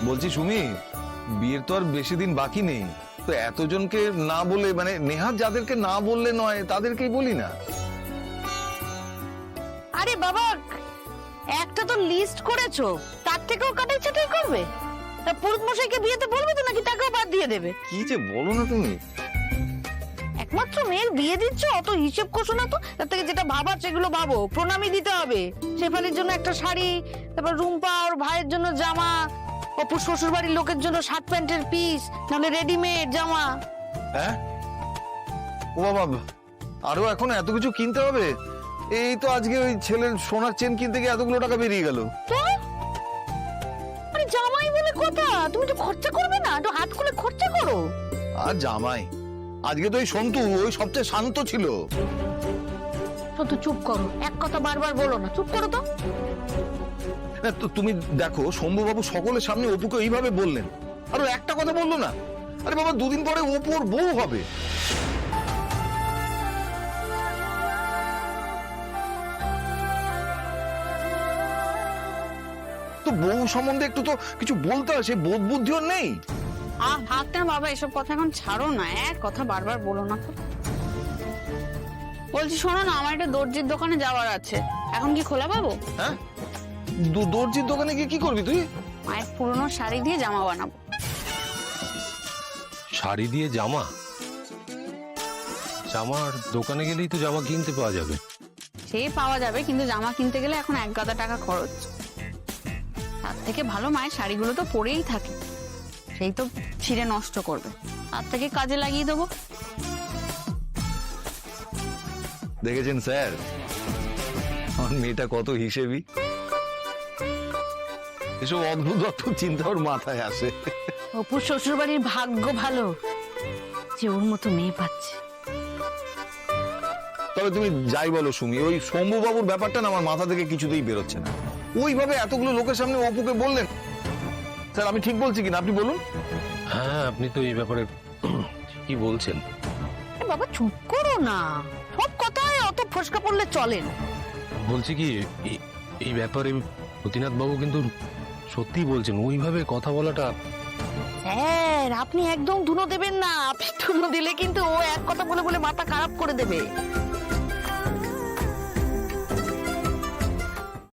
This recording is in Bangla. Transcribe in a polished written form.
বলছি সুমি, বিয়ের তো আর বেশি দিন বাকি নেই, তো এতজনকে না বলে, মানে নেহাত যাদেরকে না বললে নয় তাদেরকেই বলি না। আরে বাবা, একটা তো লিস্ট করেছো, তার থেকেও কাটাই ছাটাই করবে? তা পুরুত মশাইকে বিয়েতে বলবে তো নাকি টাকাও বাদ দিয়ে দেবে? কি যে বলো না তুমি। একমাত্র মেয়ের বিয়ে দিচ্ছ, অত হিসেব করছো না তো। তার থেকে যেটা ভাবার সেগুলো ভাবো। প্রণামী দিতে হবে, শেফালির জন্য একটা শাড়ি, তারপর রুম্পা ওর ভাইয়ের জন্য জামা, অপুর শ্বশুর বাড়ির লোকের জন্য শার্ট প্যান্টের পিস, নাহলে রেডিমেড জামা। হ্যাঁ, ও বাবা, আরো এখন এত কিছু কিনতে হবে? এই তো আজকে ওই ছেলের সোনার চেন কিনতে গিয়ে এতগুলো টাকা বেরিয়ে গেল। তো আরে জামাই বলে কথা, তুমি তো খরচা করবে না? একটু হাত খুলে খরচা করো। আর জামাই, আজকে তো ওই সন্তু ওই সবচেয়ে শান্ত ছিল। তো চুপ করো, এক কথা বারবার বলো না, চুপ করো তো। তো তুমি দেখো, শম্ভুবাবু সকলের সামনে অপুকে এইভাবে বললেন, আর ও একটা কথা বললো না। আরে বাবা, দুদিন পরে অপুর বউ হবে। তো বউ সম্বন্ধে একটু তো কিছু বলতে হয়, সে বোধ বুদ্ধি ওর নেই। থাক না বাবা, এসব কথা এখন ছাড়ো না, এক কথা বারবার বলো না তো। বলছি শোনো না, আমার একটা দর্জির দোকানে যাওয়ার আছে, এখন কি খোলা পাবো? হ্যাঁ, দর্জির দোকানে গিয়ে কি করবি তুই? মায়ের পুরনো শাড়ি দিয়ে জামা বানাবো। শাড়ি দিয়ে জামা? জামার দোকানে গেলেই তো জামা কিনতে পাওয়া যাবে। সে পাওয়া যাবে, কিন্তু জামা কিনতে গেলে এখন 1,000 টাকা খরচ। তার থেকে ভালো মায়ের শাড়িগুলো তো পরেই থাকে, সেই তো ছিঁড়ে নষ্ট করবে, তার থেকে কাজে লাগিয়ে দেবো। দেখেছেন স্যার, আমার মেয়েটা কত হিসেবি। এসব অদ্ভুত অদ্ভুত চিন্তা ওর মাথায় আসে। অপুর শ্বশুর বাড়ির ভাগ্য ভালো যে ওর মতো মেয়ে পাচ্ছে। তবে তুমি যাই বলো সুমি, ওই শম্ভুবাবুর ব্যাপারটা না আমার মাথা থেকে কিছুতেই বেরোচ্ছে না। ওইভাবে এতগুলো লোকের সামনে অপুকে বললেন। স্যার, আমি ঠিক বলছি কিনা আপনি বলুন। হ্যাঁ, আপনি তো এই ব্যাপারে কি বলছেন? বাবা চুপ করো না, সব কথায় অত ফসকা পড়লে চলে না। বলছি কি, এই ব্যাপারে প্রতিনাথ বাবু কিন্তু সত্যি বলছেন, ওইভাবে কথা বলাটা। স্যার, আপনি একদম ধুনো দেবেন না। আপনি ধুনো দিলে কিন্তু ও এক কথা বলে বলে মাথা খারাপ করে দেবে।